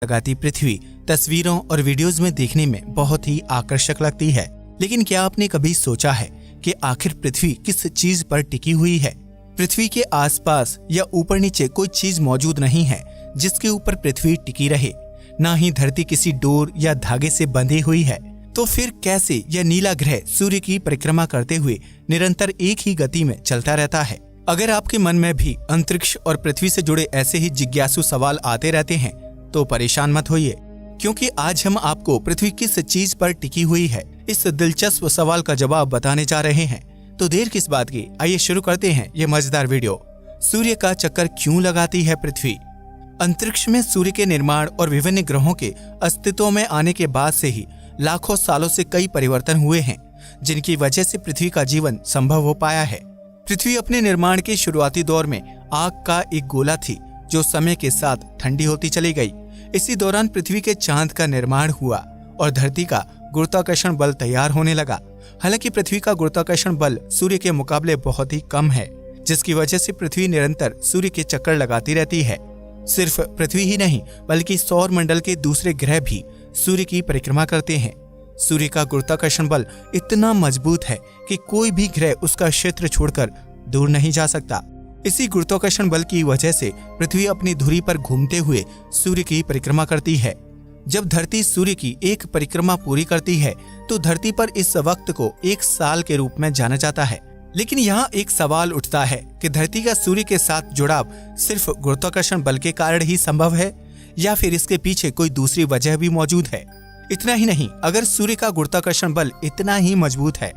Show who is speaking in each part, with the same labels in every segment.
Speaker 1: लगाती पृथ्वी तस्वीरों और वीडियोस में देखने में बहुत ही आकर्षक लगती है। लेकिन क्या आपने कभी सोचा है कि आखिर पृथ्वी किस चीज पर टिकी हुई है? पृथ्वी के आसपास या ऊपर नीचे कोई चीज मौजूद नहीं है जिसके ऊपर पृथ्वी टिकी रहे। ना ही धरती किसी डोर या धागे से बंधी हुई है। तो फिर कैसे यह नीला ग्रह सूर्य की परिक्रमा करते हुए निरंतर एक ही गति में चलता रहता है? अगर आपके मन में भी अंतरिक्ष और पृथ्वी से जुड़े ऐसे ही जिज्ञासु सवाल आते रहते हैं तो परेशान मत होइए, क्योंकि आज हम आपको पृथ्वी किस चीज पर टिकी हुई है इस दिलचस्प सवाल का जवाब बताने जा रहे हैं। तो देर किस बात की, आइए शुरू करते हैं ये मजेदार वीडियो। सूर्य का चक्कर क्यों लगाती है पृथ्वी? अंतरिक्ष में सूर्य के निर्माण और विभिन्न ग्रहों के अस्तित्व में आने के बाद से ही लाखों सालों से कई परिवर्तन हुए हैं, जिनकी वजह से पृथ्वी का जीवन संभव हो पाया है। पृथ्वी अपने निर्माण के शुरुआती दौर में आग का एक गोला थी जो समय के साथ ठंडी होती चली गई। इसी दौरान पृथ्वी के चांद का निर्माण हुआ और धरती का गुरुत्वाकर्षण बल तैयार होने लगा। हालांकि पृथ्वी का गुरुत्वाकर्षण बल सूर्य के मुकाबले बहुत ही कम है, जिसकी वजह से पृथ्वी निरंतर सूर्य के चक्कर लगाती रहती है। सिर्फ पृथ्वी ही नहीं बल्कि सौर मंडल के दूसरे ग्रह भी सूर्य की परिक्रमा करते हैं। सूर्य का गुरुत्वाकर्षण बल इतना मजबूत है कि कोई भी ग्रह उसका क्षेत्र छोड़कर दूर नहीं जा सकता। इसी गुरुत्वाकर्षण बल की वजह से पृथ्वी अपनी धुरी पर घूमते हुए सूर्य की परिक्रमा करती है। जब धरती सूर्य की एक परिक्रमा पूरी करती है तो धरती पर इस वक्त को एक साल के रूप में जाना जाता है। लेकिन यहाँ एक सवाल उठता है कि धरती का सूर्य के साथ जुड़ाव सिर्फ गुरुत्वाकर्षण बल के कारण ही संभव है या फिर इसके पीछे कोई दूसरी वजह भी मौजूद है? इतना ही नहीं, अगर सूर्य का गुरुत्वाकर्षण बल इतना ही मजबूत है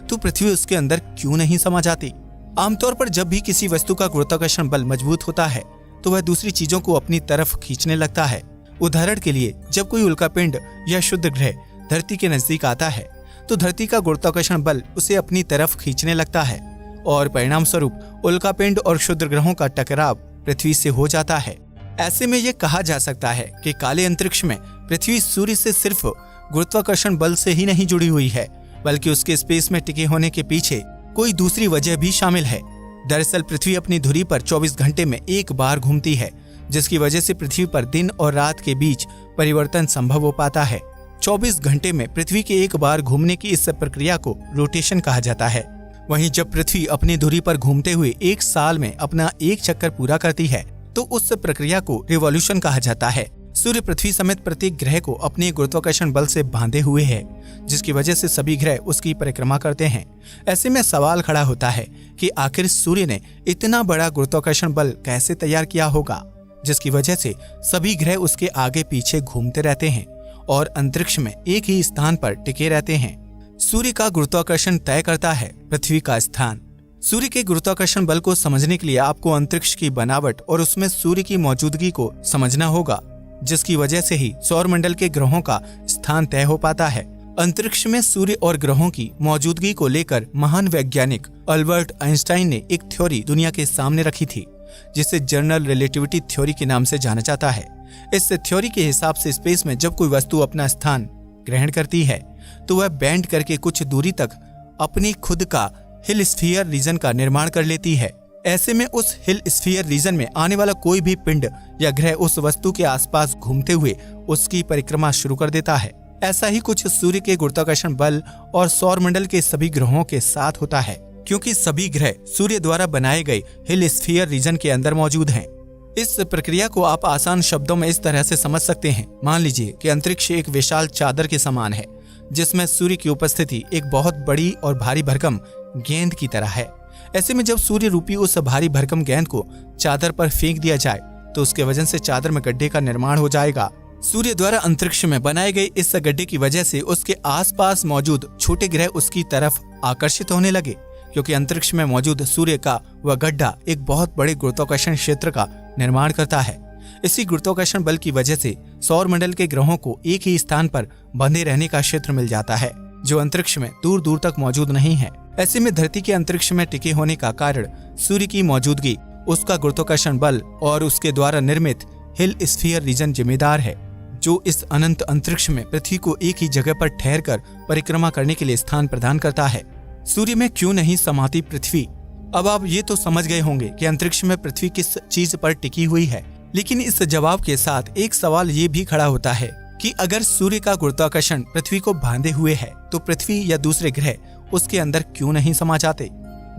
Speaker 1: तो पृथ्वी उसके अंदर क्यों नहीं समा जाती? आमतौर पर जब भी किसी वस्तु का गुरुत्वाकर्षण बल मजबूत होता है तो वह दूसरी चीजों को अपनी तरफ खींचने लगता है। उदाहरण के लिए, जब कोई उल्कापिंड या शुद्ध ग्रह धरती के नजदीक आता है तो धरती का गुरुत्वाकर्षण बल उसे अपनी तरफ खींचने लगता है और परिणाम स्वरूप उल्कापिंड और क्षुद्र ग्रहों का टकराव पृथ्वी से हो जाता है। ऐसे में यह कहा जा सकता है कि काले अंतरिक्ष में पृथ्वी सूर्य से सिर्फ गुरुत्वाकर्षण बल से ही नहीं जुड़ी हुई है, बल्कि उसके स्पेस में टिके होने के पीछे कोई दूसरी वजह भी शामिल है। दरअसल पृथ्वी अपनी धुरी पर 24 घंटे में एक बार घूमती है, जिसकी वजह से पृथ्वी पर दिन और रात के बीच परिवर्तन संभव हो पाता है। 24 घंटे में पृथ्वी के एक बार घूमने की इस प्रक्रिया को रोटेशन कहा जाता है। वहीं जब पृथ्वी अपनी धुरी पर घूमते हुए एक साल में अपना एक चक्कर पूरा करती है तो उस प्रक्रिया को रिवॉल्यूशन कहा जाता है। सूर्य पृथ्वी समेत प्रत्येक ग्रह को अपने गुरुत्वाकर्षण बल से बांधे हुए है, जिसकी वजह से सभी ग्रह उसकी परिक्रमा करते हैं। ऐसे में सवाल खड़ा होता है कि आखिर सूर्य ने इतना बड़ा गुरुत्वाकर्षण बल कैसे तैयार किया होगा, जिसकी वजह से सभी ग्रह उसके आगे पीछे घूमते रहते हैं और अंतरिक्ष में एक ही स्थान पर टिके रहते हैं। सूर्य का गुरुत्वाकर्षण तय करता है पृथ्वी का स्थान। सूर्य के गुरुत्वाकर्षण बल को समझने के लिए आपको अंतरिक्ष की बनावट और उसमें सूर्य की मौजूदगी को समझना होगा, जिसकी वजह से ही सौर मंडल के ग्रहों का स्थान तय हो पाता है। अंतरिक्ष में सूर्य और ग्रहों की मौजूदगी को लेकर महान वैज्ञानिक अल्बर्ट आइंस्टाइन ने एक थ्योरी दुनिया के सामने रखी थी, जिसे जनरल रिलेटिविटी थ्योरी के नाम से जाना जाता है। इस थ्योरी के हिसाब से स्पेस में जब कोई वस्तु अपना स्थान ग्रहण करती है तो वह बैंड करके कुछ दूरी तक अपनी खुद का हिल स्फीयर रीजन का निर्माण कर लेती है। ऐसे में उस हिल स्फीयर रीजन में आने वाला कोई भी पिंड या ग्रह उस वस्तु के आसपास घूमते हुए उसकी परिक्रमा शुरू कर देता है। ऐसा ही कुछ सूर्य के गुरुत्वाकर्षण बल और सौर मंडल के सभी ग्रहों के साथ होता है, क्योंकि सभी ग्रह सूर्य द्वारा बनाए गए हिल स्फीयर रीजन के अंदर मौजूद हैं। इस प्रक्रिया को आप आसान शब्दों में इस तरह से समझ सकते हैं। मान लीजिए कि अंतरिक्ष एक विशाल चादर के समान है, जिसमें सूर्य की उपस्थिति एक बहुत बड़ी और भारी भरकम गेंद की तरह है। ऐसे में जब सूर्य रूपी उस भारी भरकम गेंद को चादर पर फेंक दिया जाए तो उसके वजन से चादर में गड्ढे का निर्माण हो जाएगा। सूर्य द्वारा अंतरिक्ष में बनाए गए इस गड्ढे की वजह से उसके आसपास मौजूद छोटे ग्रह उसकी तरफ आकर्षित होने लगे, क्योंकि अंतरिक्ष में मौजूद सूर्य का वह गड्ढा एक बहुत बड़े गुरुत्वाकर्षण क्षेत्र का निर्माण करता है। इसी गुरुत्वाकर्षण बल की वजह से सौर मंडल के ग्रहों को एक ही स्थान पर बंधे रहने का क्षेत्र मिल जाता है, जो अंतरिक्ष में दूर दूर तक मौजूद नहीं है। ऐसे में धरती के अंतरिक्ष में टिके होने का कारण सूर्य की मौजूदगी, उसका गुरुत्वाकर्षण बल और उसके द्वारा निर्मित हिल स्फीयर रीजन जिम्मेदार है, जो इस अनंत अंतरिक्ष में पृथ्वी को एक ही जगह पर ठहरकर परिक्रमा करने के लिए स्थान प्रदान करता है। सूर्य में क्यों नहीं समाती पृथ्वी? अब आप ये तो समझ गए होंगे कि अंतरिक्ष में पृथ्वी किस चीज पर टिकी हुई है, लेकिन इस जवाब के साथ एक सवाल ये भी खड़ा होता है कि अगर सूर्य का गुरुत्वाकर्षण पृथ्वी को बांधे हुए है तो पृथ्वी या दूसरे ग्रह उसके अंदर क्यों नहीं समा जाते।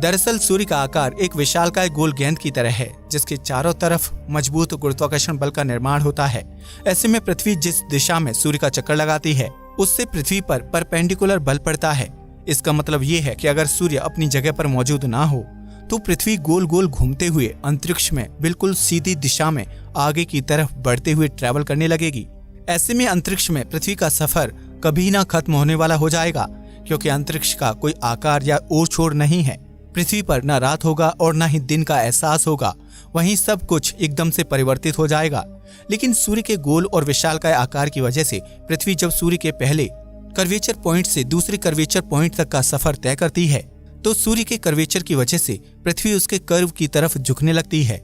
Speaker 1: दरअसल सूर्य का आकार एक विशालकाय गोल गेंद की तरह है जिसके चारों तरफ मजबूत गुरुत्वाकर्षण बल का निर्माण होता है। ऐसे में पृथ्वी जिस दिशा में सूर्य का चक्कर लगाती है उससे पृथ्वी पर परपेंडिकुलर बल पड़ता है। इसका मतलब ये है कि अगर सूर्य अपनी जगह पर मौजूद ना हो तो पृथ्वी गोल गोल घूमते हुए अंतरिक्ष में बिल्कुल सीधी दिशा में आगे की तरफ बढ़ते हुए ट्रैवल करने लगेगी। ऐसे में अंतरिक्ष में पृथ्वी का सफर कभी ना खत्म होने वाला हो जाएगा, क्योंकि अंतरिक्ष का कोई आकार या ओर छोर नहीं है। पृथ्वी पर न रात होगा और न ही दिन का एहसास होगा, वहीं सब कुछ एकदम से परिवर्तित हो जाएगा। लेकिन सूर्य के गोल और विशालकाय आकार की वजह से पृथ्वी जब सूर्य के पहले कर्वेचर पॉइंट से दूसरे कर्वेचर पॉइंट तक का सफर तय करती है तो सूर्य के कर्वेचर की वजह से पृथ्वी उसके कर्व की तरफ झुकने लगती है।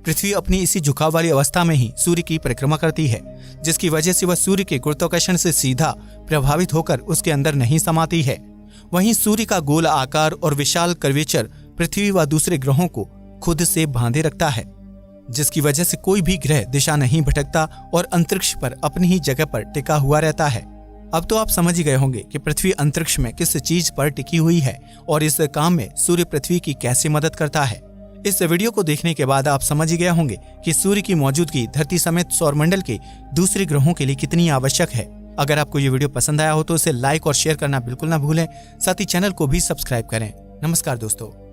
Speaker 1: पृथ्वी अपनी इसी झुकाव वाली अवस्था में ही सूर्य की परिक्रमा करती है, जिसकी वजह से वह सूर्य के गुरुत्वाकर्षण से सीधा प्रभावित होकर उसके अंदर नहीं समाती है। वहीं सूर्य का गोल आकार और विशाल कर्वेचर पृथ्वी व दूसरे ग्रहों को खुद से बांधे रखता है, जिसकी वजह से कोई भी ग्रह दिशा नहीं भटकता और अंतरिक्ष पर अपनी ही जगह पर टिका हुआ रहता है। अब तो आप समझ ही गए होंगे कि पृथ्वी अंतरिक्ष में किस चीज पर टिकी हुई है और इस काम में सूर्य पृथ्वी की कैसे मदद करता है। इस वीडियो को देखने के बाद आप समझ ही गए होंगे कि सूर्य की मौजूदगी धरती समेत सौरमंडल के दूसरे ग्रहों के लिए कितनी आवश्यक है। अगर आपको ये वीडियो पसंद आया हो तो इसे लाइक और शेयर करना बिल्कुल ना भूलें। साथ ही चैनल को भी सब्सक्राइब करें। नमस्कार दोस्तों।